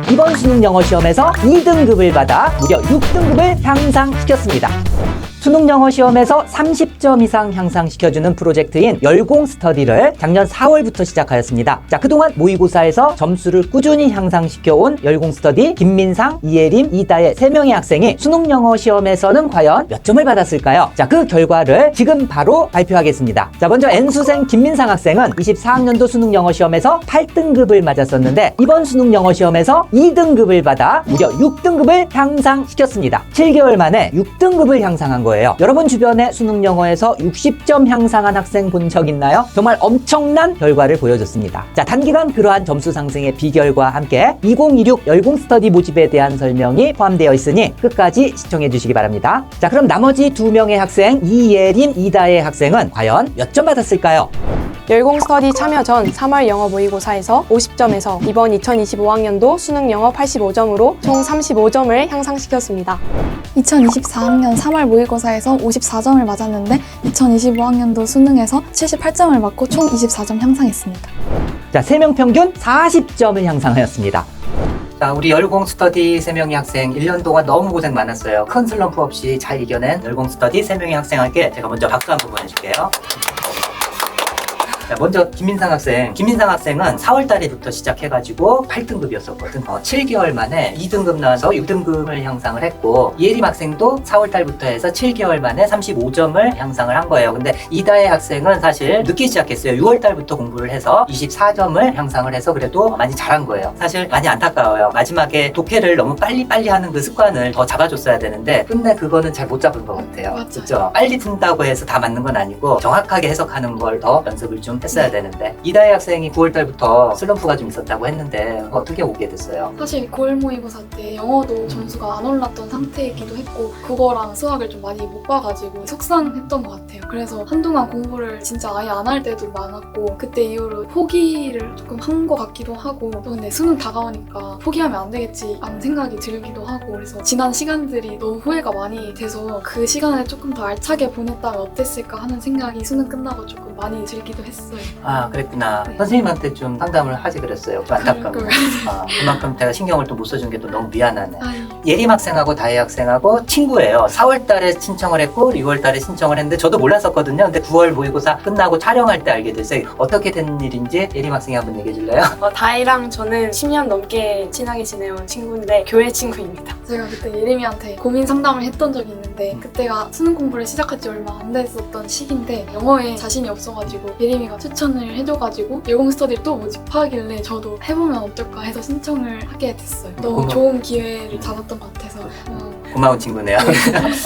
이번 수능 영어 시험에서 2등급을 받아 무려 6등급을 향상시켰습니다. 수능 영어 시험에서 30점 이상 향상시켜주는 프로젝트인 열공 스터디를 작년 4월부터 시작하였습니다. 자, 그동안 모의고사에서 점수를 꾸준히 향상시켜온 열공 스터디 김민상, 이예림, 이다혜 3명의 학생이 수능 영어 시험에서는 과연 몇 점을 받았을까요? 자, 그 결과를 지금 바로 발표하겠습니다. 자, 먼저 N수생 김민상 학생은 24학년도 수능 영어 시험에서 8등급을 맞았었는데 이번 수능 영어 시험에서 2등급을 받아 무려 6등급을 향상시켰습니다. 7개월 만에 6등급을 향상한 거예요. 여러분 주변에 수능 영어에서 60점 향상한 학생 본 적 있나요? 정말 엄청난 결과를 보여줬습니다. 자, 단기간 그러한 점수 상승의 비결과 함께 2026 열공 스터디 모집에 대한 설명이 포함되어 있으니 끝까지 시청해 주시기 바랍니다. 자, 그럼 나머지 2명의 학생 이예림, 이다혜 학생은 과연 몇 점 받았을까요? 열공 스터디 참여 전 3월 영어 모의고사에서 50점에서 이번 2025학년도 수능 영어 85점으로 총 35점을 향상시켰습니다. 2024학년 3월 모의고사에서 54점을 맞았는데 2025학년도 수능에서 78점을 맞고 총 24점 향상했습니다. 자, 3명 평균 40점을 향상하였습니다. 자, 우리 열공 스터디 3명의 학생 1년 동안 너무 고생 많았어요. 큰 슬럼프 없이 잘 이겨낸 열공 스터디 3명의 학생에게 제가 먼저 박수 한번 보내줄게요. 자, 먼저 김민상 학생. 김민상 학생은 4월 달에부터 시작해가지고 8등급이었었거든. 7개월 만에 2등급 나와서 6등급을 향상을 했고, 이예림 학생도 4월 달부터 해서 7개월 만에 35점을 향상을 한 거예요. 근데 이다혜 학생은 사실 늦게 시작했어요. 6월 달부터 공부를 해서 24점을 향상을 해서 그래도 많이 잘한 거예요. 사실 많이 안타까워요. 마지막에 독해를 너무 빨리 하는 그 습관을 더 잡아줬어야 되는데, 근데 그거는 잘 못 잡은 것 같아요. 그렇죠? 빨리 푼다고 해서 다 맞는 건 아니고 정확하게 해석하는 걸 더 연습을 좀 했어야 되는데, 이다혜 학생이 9월 달부터 슬럼프가 좀 있었다고 했는데 어떻게 오게 됐어요? 사실 9월 모의고사 때 영어도 점수가 안 올랐던 상태이기도 했고 국어랑 수학을 좀 많이 못 봐가지고 속상했던 것 같아요. 그래서 한동안 공부를 진짜 아예 안 할 때도 많았고 그때 이후로 포기를 조금 한 것 같기도 하고, 또 근데 수능 다가오니까 포기하면 안 되겠지 라는 생각이 들기도 하고, 그래서 지난 시간들이 너무 후회가 많이 돼서 그 시간을 조금 더 알차게 보냈다면 어땠을까 하는 생각이 수능 끝나고 조금 많이 들기도 했어요. 아, 그랬구나. 네. 선생님한테 좀 상담을 하지 그랬어요. 좀 안타깝네. 그만큼 제가 신경을 또 못 써준 게 또 너무 미안하네. 예림 학생하고 다혜 학생하고 친구예요. 4월 달에 신청을 했고 6월 달에 신청을 했는데 저도 몰랐었거든요. 근데 9월 모의고사 끝나고 촬영할 때 알게 됐어요. 어떻게 된 일인지 예림 학생이 한번 얘기해 줄래요? 다혜랑 저는 10년 넘게 친하게 지내온 친구인데 교회 친구입니다. 제가 그때 예림이한테 고민 상담을 했던 적이 있는데, 그때가 수능 공부를 시작한 지 얼마 안 됐었던 시기인데 영어에 자신이 없어가지고 예림이가 추천을 해줘가지고 열공 스터디를 또 모집하길래 저도 해보면 어떨까 해서 신청을 하게 됐어요. 너무 좋은 기회를 잡았던 것 같아서 고마운 친구네요.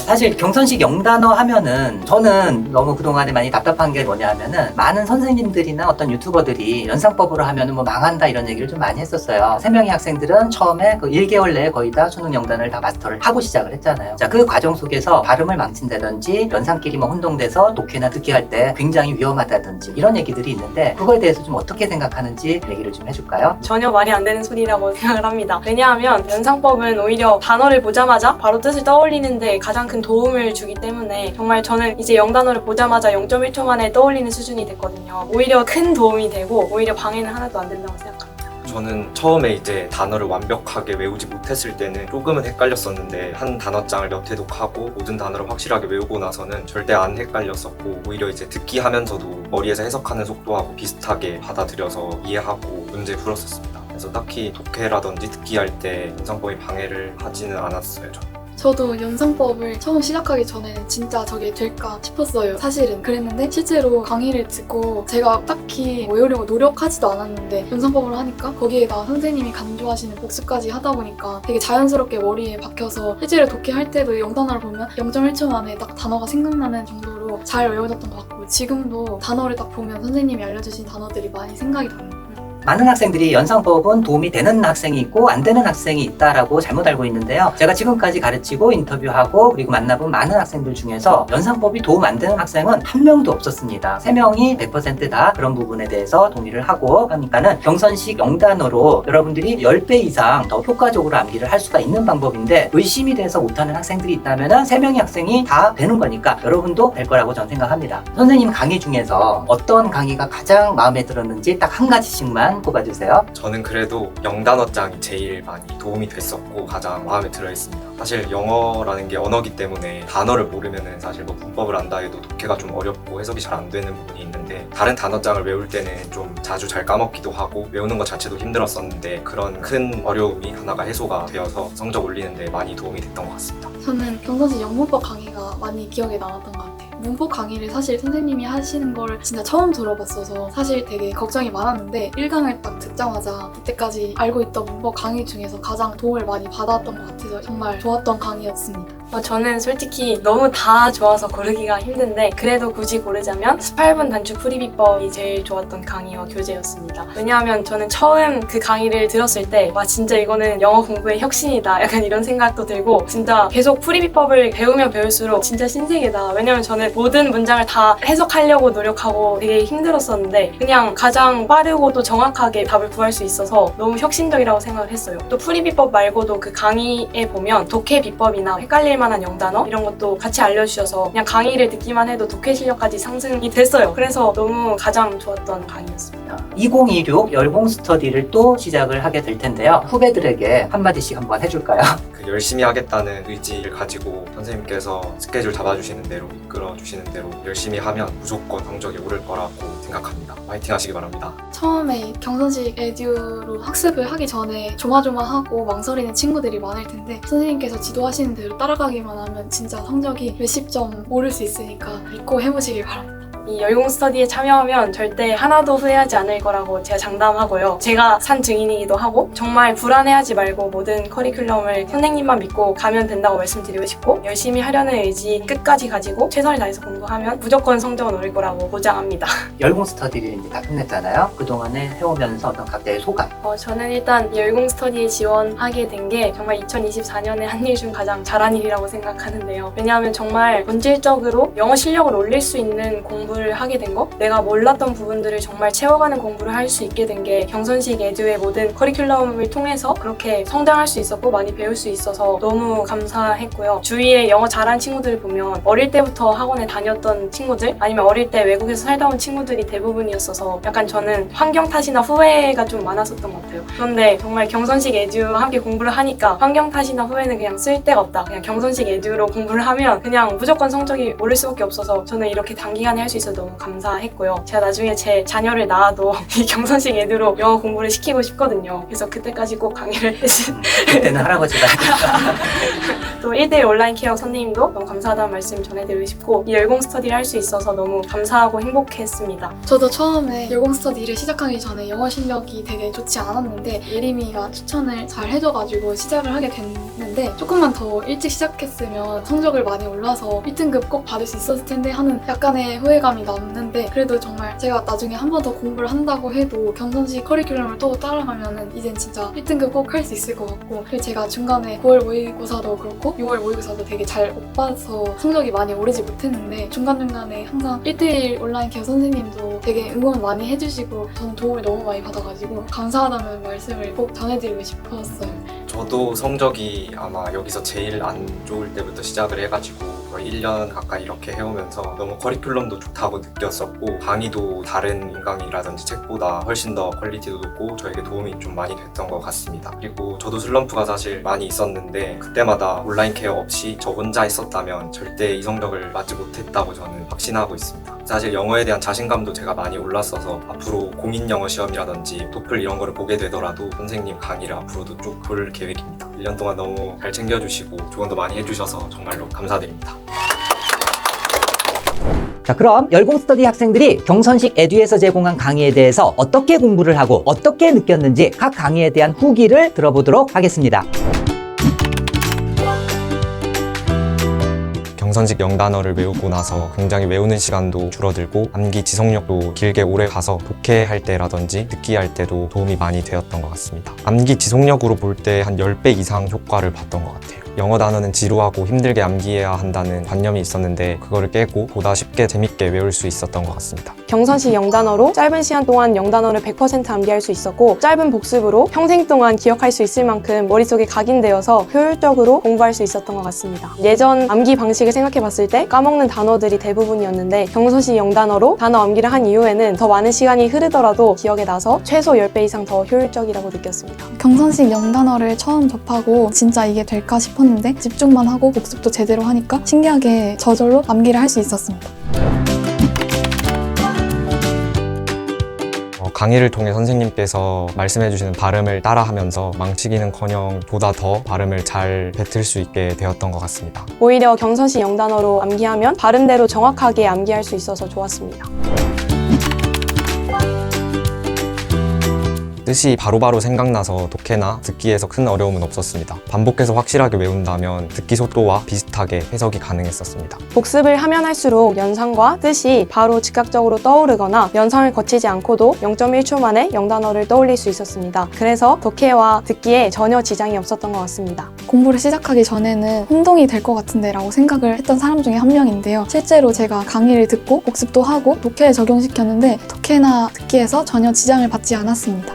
사실 경선식 영단어 하면은 저는 너무 그동안에 많이 답답한 게 뭐냐 하면은 많은 선생님들이나 어떤 유튜버들이 연상법으로 하면은 뭐 망한다 이런 얘기를 좀 많이 했었어요. 3명의 학생들은 처음에 그 1개월 내에 거의 다 수능 영단을 다 마스터를 하고 시작을 했잖아요. 자, 그 과정 속에서 발음을 망친다든지 연상끼리 뭐 혼동돼서 독해나 듣기 할 때 굉장히 위험하다든지 이런 얘기들이 있는데, 그거에 대해서 좀 어떻게 생각하는지 얘기를 좀 해줄까요? 전혀 말이 안 되는 소리라고 생각을 합니다. 왜냐하면 연상법은 오히려 단어를 보자마자 바로 뜻을 떠올리는데 가장 큰 도움을 주기 때문에, 정말 저는 이제 영단어를 보자마자 0.1초 만에 떠올리는 수준이 됐거든요. 오히려 큰 도움이 되고 오히려 방해는 하나도 안 된다고 생각합니다. 저는 처음에 이제 단어를 완벽하게 외우지 못했을 때는 조금은 헷갈렸었는데, 한 단어장을 몇 회독하고 모든 단어를 확실하게 외우고 나서는 절대 안 헷갈렸었고, 오히려 이제 듣기 하면서도 머리에서 해석하는 속도하고 비슷하게 받아들여서 이해하고 문제 풀었었습니다. 그래서 딱히 독해라든지 듣기 할 때 연상법이 방해를 하지는 않았어요, 저는. 저도 연상법을 처음 시작하기 전에는 진짜 저게 될까 싶었어요. 사실은 그랬는데 실제로 강의를 듣고 제가 딱히 외우려고 노력하지도 않았는데 연상법을 하니까 거기에다 선생님이 강조하시는 복습까지 하다 보니까 되게 자연스럽게 머리에 박혀서 실제로 독해할 때도 영단어를 보면 0.1초 만에 딱 단어가 생각나는 정도로 잘 외워졌던 것 같고, 지금도 단어를 딱 보면 선생님이 알려주신 단어들이 많이 생각이 나요. 많은 학생들이 연상법은 도움이 되는 학생이 있고 안 되는 학생이 있다라고 잘못 알고 있는데요. 제가 지금까지 가르치고 인터뷰하고 그리고 만나본 많은 학생들 중에서 연상법이 도움 안 되는 학생은 한 명도 없었습니다. 3명이 100% 다 그런 부분에 대해서 동의를 하고 하니까는 경선식 영단어로 여러분들이 10배 이상 더 효과적으로 암기를 할 수가 있는 방법인데, 의심이 돼서 못하는 학생들이 있다면은 3명의 학생이 다 되는 거니까 여러분도 될 거라고 저는 생각합니다. 선생님 강의 중에서 어떤 강의가 가장 마음에 들었는지 딱 한 가지씩만 영단어장 꼽아주세요. 저는 그래도 영단어장이 제일 많이 도움이 됐었고 가장 마음에 들어 있습니다. 사실 영어라는 게 언어기 때문에 단어를 모르면은 사실 뭐 문법을 안다 해도 독해가 좀 어렵고 해석이 잘 안 되는 부분이 있는데 다른 단어장을 외울 때는 좀 자주 잘 까먹기도 하고 외우는 것 자체도 힘들었었는데 그런 큰 어려움이 하나가 해소가 되어서 성적 올리는데 많이 도움이 됐던 것 같습니다. 저는 경선시 영문법 강의가 많이 기억에 남았던 것 같아요. 문법 강의를 사실 선생님이 하시는 걸 진짜 처음 들어봤어서 사실 되게 걱정이 많았는데 1강을 딱 듣자마자 그때까지 알고 있던 문법 강의 중에서 가장 도움을 많이 받았던 것 같아서 정말 좋았던 강의였습니다. 저는 솔직히 너무 다 좋아서 고르기가 힘든데 그래도 굳이 고르자면 18분 단축 풀이비법이 제일 좋았던 강의와 교재였습니다. 왜냐하면 저는 처음 그 강의를 들었을 때 와 진짜 이거는 영어 공부의 혁신이다 약간 이런 생각도 들고 진짜 계속 풀이비법을 배우면 배울수록 진짜 신세계다. 왜냐하면 저는 모든 문장을 다 해석하려고 노력하고 되게 힘들었었는데 그냥 가장 빠르고 또 정확하게 답을 구할 수 있어서 너무 혁신적이라고 생각을 했어요. 또 풀이비법 말고도 그 강의에 보면 독해 비법이나 헷갈릴 만한 영단어 이런 것도 같이 알려주셔서 그냥 강의를 듣기만 해도 독해 실력까지 상승이 됐어요. 그래서 너무 가장 좋았던 강의였습니다. 2026 열공 스터디를 또 시작을 하게 될 텐데요. 후배들에게 한마디씩 한번 해줄까요? 그 열심히 하겠다는 의지를 가지고 선생님께서 스케줄 잡아주시는 대로 이끌어주시는 대로 열심히 하면 무조건 성적이 오를 거라고 생각합니다. 화이팅 하시기 바랍니다. 처음에 경선식 에듀로 학습을 하기 전에 조마조마하고 망설이는 친구들이 많을 텐데 선생님께서 지도하시는 대로 따라가기만 하면 진짜 성적이 몇십 점 오를 수 있으니까 믿고 해보시길 바랍니다. 이 열공 스터디에 참여하면 절대 하나도 후회하지 않을 거라고 제가 장담하고요. 제가 산 증인이기도 하고 정말 불안해하지 말고 모든 커리큘럼을 선생님만 믿고 가면 된다고 말씀드리고 싶고 열심히 하려는 의지 끝까지 가지고 최선을 다해서 공부하면 무조건 성적은 오를 거라고 보장합니다. 열공 스터디를 이제 다 끝냈잖아요. 그동안에 해오면서 어떤 각자의 소감. 저는 일단 이 열공 스터디에 지원하게 된 게 정말 2024년에 한 일 중 가장 잘한 일이라고 생각하는데요. 왜냐하면 정말 본질적으로 영어 실력을 올릴 수 있는 공부를 하게 된 거, 내가 몰랐던 부분들을 정말 채워가는 공부를 할 수 있게 된 게 경선식 에듀의 모든 커리큘럼을 통해서 그렇게 성장할 수 있었고 많이 배울 수 있어서 너무 감사했고요. 주위에 영어 잘하는 친구들을 보면 어릴 때부터 학원에 다녔던 친구들 아니면 어릴 때 외국에서 살다 온 친구들이 대부분이었어서 약간 저는 환경 탓이나 후회가 좀 많았었던 것 같아요. 그런데 정말 경선식 에듀와 함께 공부를 하니까 환경 탓이나 후회는 그냥 쓸데가 없다. 그냥 경선식 에듀로 공부를 하면 그냥 무조건 성적이 오를 수밖에 없어서 저는 이렇게 단기간에 할 수 있어서 너무 감사했고요. 제가 나중에 제 자녀를 낳아도 이 경선식 에듀로 영어 공부를 시키고 싶거든요. 그래서 그때까지 꼭 강의를 그때는 할아버지가 또 1대1 온라인 케어 선생님도 너무 감사하다는 말씀 전해드리고 싶고 이 열공 스터디를 할 수 있어서 너무 감사하고 행복했습니다. 저도 처음에 열공 스터디를 시작하기 전에 영어 실력이 되게 좋지 않았는데 예림이가 추천을 잘 해줘가지고 시작을 하게 됐는데 조금만 더 일찍 시작했으면 성적을 많이 올라서 1등급 꼭 받을 수 있었을 텐데 하는 약간의 후회감이 남는데 그래도 정말 제가 나중에 한 번 더 공부를 한다고 해도 경선식 커리큘럼을 또 따라가면은 이젠 진짜 1등급 꼭 할 수 있을 것 같고 그리고 제가 중간에 9월 모의고사도 그렇고 6월 모의고사도 되게 잘 못 봐서 성적이 많이 오르지 못했는데 중간중간에 항상 1대1 온라인 케어 선생님도 되게 응원 많이 해주시고 저는 도움을 너무 많이 받아가지고 감사하다는 말씀을 꼭 전해드리고 싶었어요. 저도 성적이 아마 여기서 제일 안 좋을 때부터 시작을 해가지고 거의 1년 가까이 이렇게 해오면서 너무 커리큘럼도 좋다고 느꼈었고 강의도 다른 인강이라든지 책보다 훨씬 더 퀄리티도 높고 저에게 도움이 좀 많이 됐던 것 같습니다. 그리고 저도 슬럼프가 사실 많이 있었는데 그때마다 온라인 케어 없이 저 혼자 있었다면 절대 이 성적을 맞지 못했다고 저는 확신하고 있습니다. 사실 영어에 대한 자신감도 제가 많이 올랐어서 앞으로 공인 영어 시험이라든지 토플 이런 거를 보게 되더라도 선생님 강의를 앞으로도 쭉 볼 계획입니다. 1년 동안 너무 잘 챙겨주시고 조언도 많이 해주셔서 정말로 감사드립니다. 자, 그럼 열공 스터디 학생들이 경선식 에듀에서 제공한 강의에 대해서 어떻게 공부를 하고 어떻게 느꼈는지 각 강의에 대한 후기를 들어보도록 하겠습니다. 경선식 영단어를 외우고 나서 굉장히 외우는 시간도 줄어들고 암기 지속력도 길게 오래 가서 독해할 때라든지 듣기할 때도 도움이 많이 되었던 것 같습니다. 암기 지속력으로 볼 때 한 10배 이상 효과를 봤던 것 같아요. 영어 단어는 지루하고 힘들게 암기해야 한다는 관념이 있었는데 그거를 깨고 보다 쉽게 재밌게 외울 수 있었던 것 같습니다. 경선시 영단어로 짧은 시간 동안 영단어를 100% 암기할 수 있었고 짧은 복습으로 평생 동안 기억할 수 있을 만큼 머릿속에 각인되어서 효율적으로 공부할 수 있었던 것 같습니다. 예전 암기 방식을 생각해 봤을 때 까먹는 단어들이 대부분이었는데 경선시 영단어로 단어 암기를 한 이후에는 더 많은 시간이 흐르더라도 기억에 나서 최소 10배 이상 더 효율적이라고 느꼈습니다. 경선식 영단어를 처음 접하고 진짜 이게 될까 싶었는데 집중만 하고 복습도 제대로 하니까 신기하게 저절로 암기를 할 수 있었습니다. 강의를 통해 선생님께서 말씀해주시는 발음을 따라하면서 망치기는커녕 보다 더 발음을 잘 뱉을 수 있게 되었던 것 같습니다. 오히려 경선시 영단어로 암기하면 발음대로 정확하게 암기할 수 있어서 좋았습니다. 뜻이 바로바로 생각나서 독해나 듣기에서 큰 어려움은 없었습니다. 반복해서 확실하게 외운다면 듣기 속도와 비슷하게 해석이 가능했었습니다. 복습을 하면 할수록 연상과 뜻이 바로 즉각적으로 떠오르거나 연상을 거치지 않고도 0.1초 만에 영단어를 떠올릴 수 있었습니다. 그래서 독해와 듣기에 전혀 지장이 없었던 것 같습니다. 공부를 시작하기 전에는 혼동이 될 것 같은데 라고 생각을 했던 사람 중에 한 명인데요. 실제로 제가 강의를 듣고 복습도 하고 독해에 적용시켰는데 독해나 듣기에서 전혀 지장을 받지 않았습니다.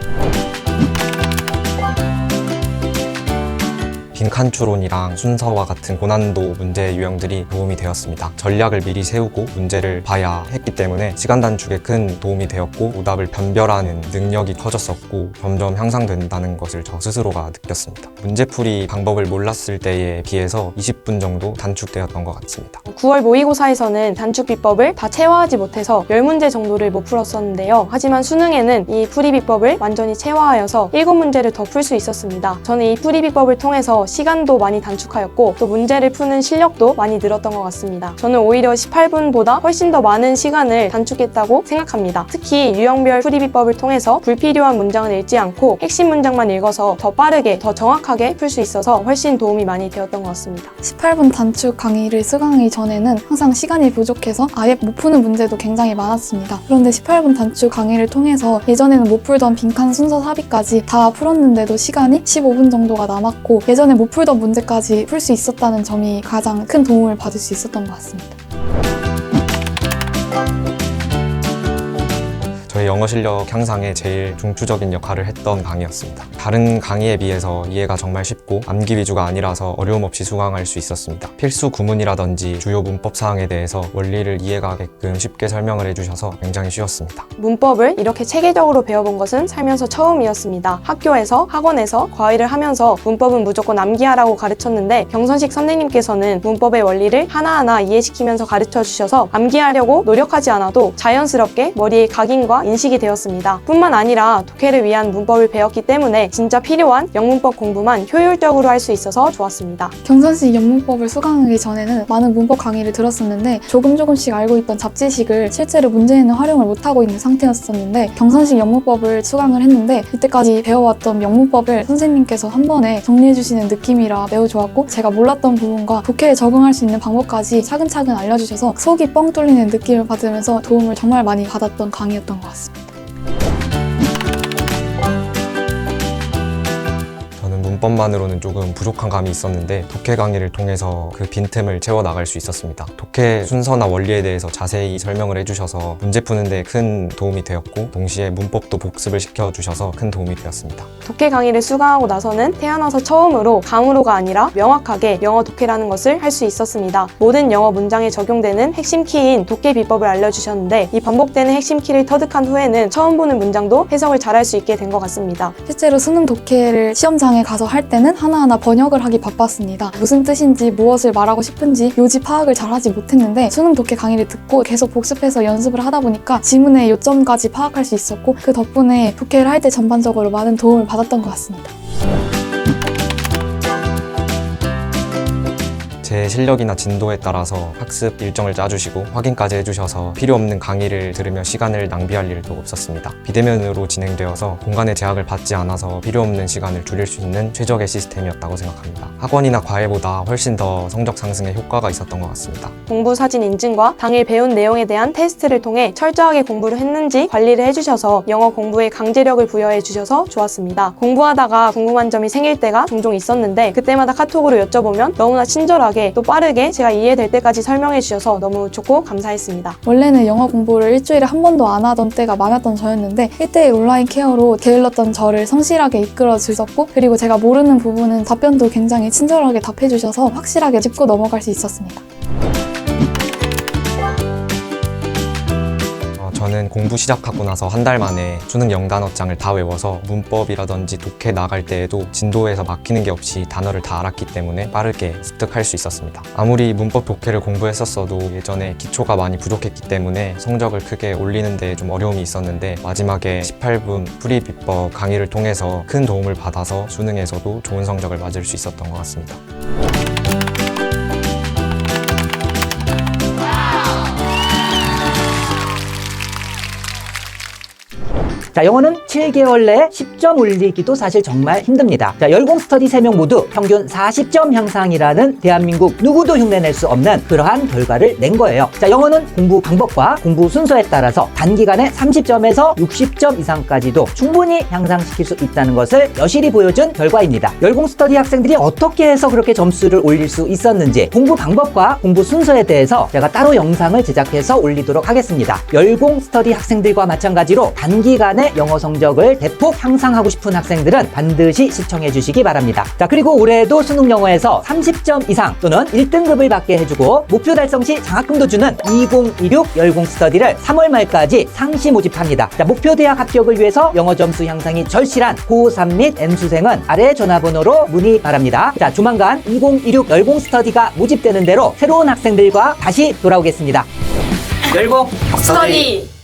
빈칸추론이랑 순서와 같은 고난도 문제 유형들이 도움이 되었습니다. 전략을 미리 세우고 문제를 봐야 했기 때문에 시간 단축에 큰 도움이 되었고 오답을 변별하는 능력이 커졌었고 점점 향상된다는 것을 저 스스로가 느꼈습니다. 문제풀이 방법을 몰랐을 때에 비해서 20분 정도 단축되었던 것 같습니다. 9월 모의고사에서는 단축 비법을 다 체화하지 못해서 10문제 정도를 못 풀었었는데요. 하지만 수능에는 이 풀이 비법을 완전히 체화하여서 7문제를 더 풀 수 있었습니다. 저는 이 풀이 비법을 통해서 시간도 많이 단축하였고 또 문제를 푸는 실력도 많이 늘었던 것 같습니다. 저는 오히려 18분보다 훨씬 더 많은 시간을 단축했다고 생각합니다. 특히 유형별 풀이 비법을 통해서 불필요한 문장은 읽지 않고 핵심 문장만 읽어서 더 빠르게 더 정확하게 풀 수 있어서 훨씬 도움이 많이 되었던 것 같습니다. 18분 단축 강의를 수강하기 전에는 항상 시간이 부족해서 아예 못 푸는 문제도 굉장히 많았습니다. 그런데 18분 단축 강의를 통해서 예전에는 못 풀던 빈칸 순서 삽입까지 다 풀었는데도 시간이 15분 정도가 남았고 예전에 못 풀던 문제까지 풀 수 있었다는 점이 가장 큰 도움을 받을 수 있었던 것 같습니다. 저의 영어 실력 향상에 제일 중추적인 역할을 했던 강의였습니다. 다른 강의에 비해서 이해가 정말 쉽고 암기 위주가 아니라서 어려움 없이 수강할 수 있었습니다. 필수 구문이라든지 주요 문법 사항에 대해서 원리를 이해가게끔 쉽게 설명을 해주셔서 굉장히 쉬웠습니다. 문법을 이렇게 체계적으로 배워본 것은 살면서 처음이었습니다. 학교에서, 학원에서 과외를 하면서 문법은 무조건 암기하라고 가르쳤는데 경선식 선생님께서는 문법의 원리를 하나하나 이해시키면서 가르쳐 주셔서 암기하려고 노력하지 않아도 자연스럽게 머리에 각인과 인식이 되었습니다. 뿐만 아니라 독해를 위한 문법을 배웠기 때문에 진짜 필요한 영문법 공부만 효율적으로 할 수 있어서 좋았습니다. 경선식 영문법을 수강하기 전에는 많은 문법 강의를 들었었는데 조금씩 알고 있던 잡지식을 실제로 문제에는 활용을 못하고 있는 상태였었는데 경선식 영문법을 수강을 했는데 이때까지 배워왔던 영문법을 선생님께서 한 번에 정리해주시는 느낌이라 매우 좋았고 제가 몰랐던 부분과 독해에 적응할 수 있는 방법까지 차근차근 알려주셔서 속이 뻥 뚫리는 느낌을 받으면서 도움을 정말 많이 받았던 강의였던 것 같습니다. 문법만으로는 조금 부족한 감이 있었는데 독해 강의를 통해서 그 빈틈을 채워나갈 수 있었습니다. 독해 순서나 원리에 대해서 자세히 설명을 해주셔서 문제 푸는 데 큰 도움이 되었고 동시에 문법도 복습을 시켜주셔서 큰 도움이 되었습니다. 독해 강의를 수강하고 나서는 태어나서 처음으로 감으로가 아니라 명확하게 영어 독해라는 것을 할 수 있었습니다. 모든 영어 문장에 적용되는 핵심 키인 독해 비법을 알려주셨는데 이 반복되는 핵심 키를 터득한 후에는 처음 보는 문장도 해석을 잘할 수 있게 된 것 같습니다. 실제로 수능 독해를 시험장에 가서 할 때는 하나하나 번역을 하기 바빴습니다. 무슨 뜻인지 무엇을 말하고 싶은지 요지 파악을 잘 하지 못했는데 수능 독해 강의를 듣고 계속 복습해서 연습을 하다 보니까 지문의 요점까지 파악할 수 있었고 그 덕분에 독해를 할 때 전반적으로 많은 도움을 받았던 것 같습니다. 제 실력이나 진도에 따라서 학습 일정을 짜주시고 확인까지 해주셔서 필요 없는 강의를 들으며 시간을 낭비할 일도 없었습니다. 비대면으로 진행되어서 공간의 제약을 받지 않아서 필요 없는 시간을 줄일 수 있는 최적의 시스템이었다고 생각합니다. 학원이나 과외보다 훨씬 더 성적 상승에 효과가 있었던 것 같습니다. 공부 사진 인증과 당일 배운 내용에 대한 테스트를 통해 철저하게 공부를 했는지 관리를 해주셔서 영어 공부에 강제력을 부여해 주셔서 좋았습니다. 공부하다가 궁금한 점이 생길 때가 종종 있었는데 그때마다 카톡으로 여쭤보면 너무나 친절하게 또 빠르게 제가 이해될 때까지 설명해 주셔서 너무 좋고 감사했습니다. 원래는 영어 공부를 일주일에 한 번도 안 하던 때가 많았던 저였는데 1대1 온라인 케어로 게을렀던 저를 성실하게 이끌어 주셨고 그리고 제가 모르는 부분은 답변도 굉장히 친절하게 답해 주셔서 확실하게 짚고 넘어갈 수 있었습니다. 저는 공부 시작하고 나서 한 달 만에 수능 영단어장을 다 외워서 문법이라든지 독해 나갈 때에도 진도에서 막히는 게 없이 단어를 다 알았기 때문에 빠르게 습득할 수 있었습니다. 아무리 문법 독해를 공부했었어도 예전에 기초가 많이 부족했기 때문에 성적을 크게 올리는 데 좀 어려움이 있었는데 마지막에 18분 풀이 비법 강의를 통해서 큰 도움을 받아서 수능에서도 좋은 성적을 맞을 수 있었던 것 같습니다. 자, 영어는 7개월 내에 10점 올리기도 사실 정말 힘듭니다. 자, 열공 스터디 3명 모두 평균 40점 향상이라는 대한민국 누구도 흉내낼 수 없는 그러한 결과를 낸 거예요. 자, 영어는 공부 방법과 공부 순서에 따라서 단기간에 30점에서 60점 이상까지도 충분히 향상시킬 수 있다는 것을 여실히 보여준 결과입니다. 열공 스터디 학생들이 어떻게 해서 그렇게 점수를 올릴 수 있었는지 공부 방법과 공부 순서에 대해서 제가 따로 영상을 제작해서 올리도록 하겠습니다. 열공 스터디 학생들과 마찬가지로 단기간에 영어 성적을 대폭 향상하고 싶은 학생들은 반드시 시청해 주시기 바랍니다. 자, 그리고 올해에도 수능 영어에서 30점 이상 또는 1등급을 받게 해주고 목표 달성 시 장학금도 주는 2016 열공 스터디를 3월 말까지 상시 모집합니다. 자, 목표 대학 합격을 위해서 영어 점수 향상이 절실한 고3 및 N수생은 아래 전화번호로 문의 바랍니다. 자, 조만간 2016 열공 스터디가 모집되는 대로 새로운 학생들과 다시 돌아오겠습니다. 열공 스터디!